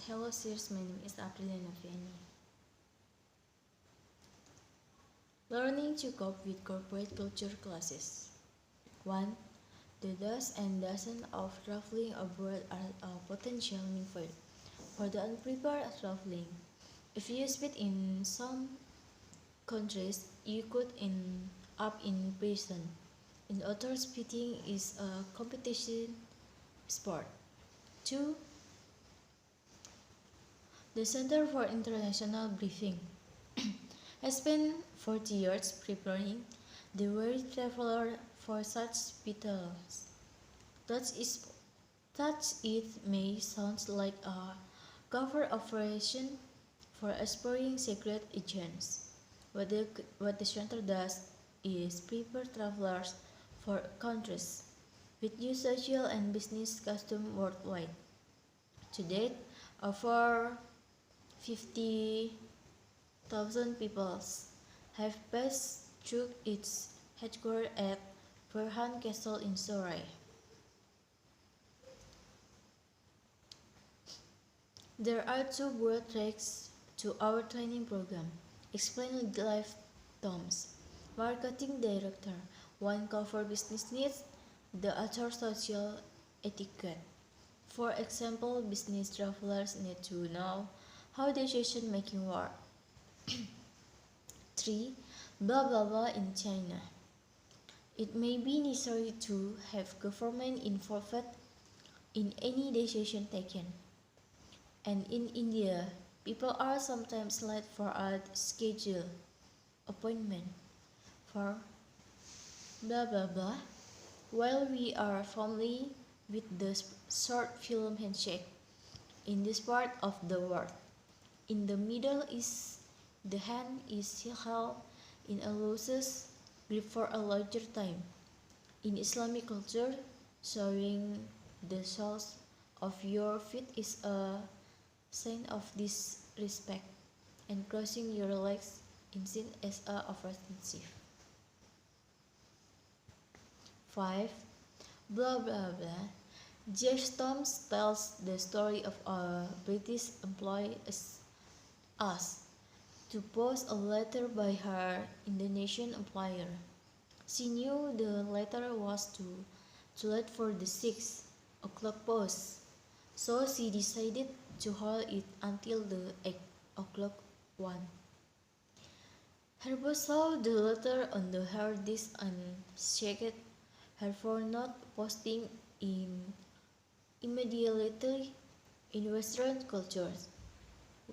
Hello, sirs. My name is Aprilia Noviani. Learning to cope with corporate culture classes. 1. The do's and don'ts of traveling abroad are a potential minefield for the unprepared traveling. If you spit in some countries, you could end up in prison. In others, spitting is a competition sport. 2. The Center for International Briefing has spent 40 years preparing the weary traveler for such battles. That it may sound like a covert operation for aspiring secret agents. What the center does is prepare travelers for countries with new social and business customs worldwide. To date, over 50,000 people have passed through its headquarters at Burhan Castle in Sorai. There are two broad tracks to our training program, explained Clive Toms, marketing director. One covers business needs, the other social etiquette. For example, business travelers need to know how decision making works. 3. Blah blah blah in China. It may be necessary to have government involved in any decision taken. And in India, people are sometimes late for a scheduled appointment. For blah blah blah, while we are familiar with the short film handshake in this part of the world, in the Middle East, the hand is held in a loose grip for a larger time. In Islamic culture, showing the soles of your feet is a sign of disrespect, and crossing your legs is seen as a offensive. 5. Blah blah blah. Jeff Toms tells the story of a British employee asked to post a letter by her Indonesian employer. She knew the letter was too late for the 6 o'clock post, so she decided to hold it until the 8 o'clock one. Her boss saw the letter on the hard disk and checked her for not posting in immediately. In Western cultures,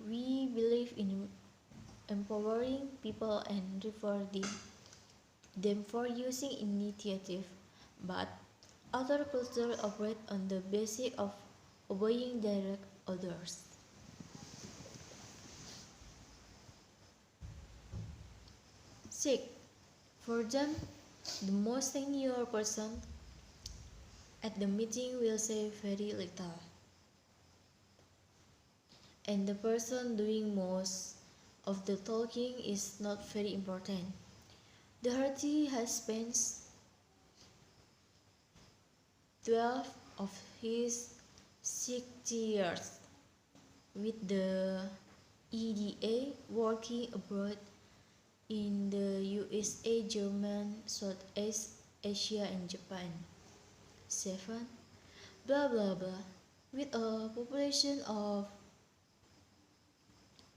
we believe in empowering people and rewarding them for using initiative, but other cultures operate on the basis of obeying direct orders. 6. For them, the most senior person at the meeting will say very little, and the person doing most of the talking is not very important. The Harti has spent 12 of his 60 years with the EDA working abroad in the USA, Germany, Southeast Asia, and Japan. 7. Blah blah blah. With a population of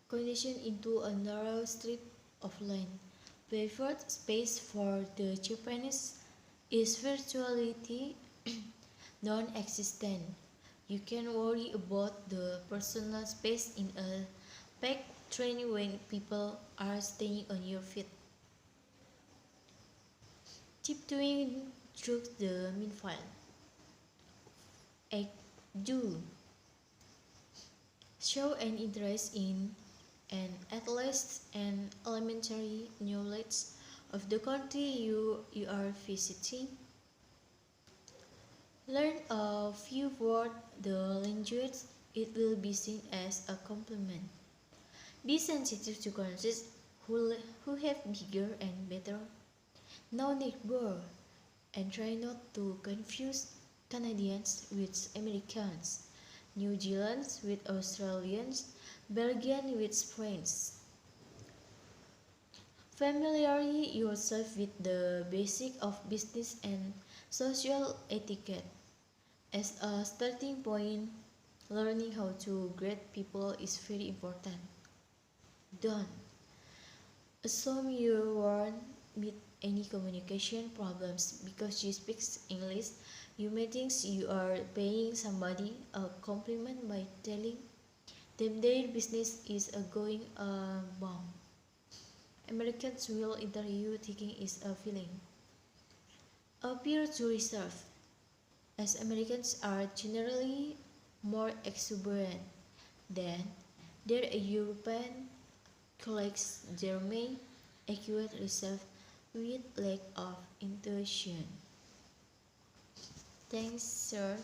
conditioned into a narrow strip of land, preferred space for the Japanese is virtually non-existent. You can worry about the personal space in a packed train when people are staying on your feet. Tiptoeing through the minefield. 8. Do show an interest in and at least an elementary knowledge of the country you are visiting. Learn a few words the language, it will be seen as a compliment. Be sensitive to countries who have bigger and better known neighbors, and try not to confuse Canadians with Americans. New Zealand with Australians, Belgian with French. Familiarize yourself with the basics of business and social etiquette. As a starting point, learning how to greet people is very important. Don't assume you won't meet any communication problems because you speak English. You may think you are paying somebody a compliment by telling them their business is going bomb. Americans will interview thinking is a feeling. Appear to reserve, as Americans are generally more exuberant than their European colleagues. Their main acute reserve with lack of intuition. Thanks, sir.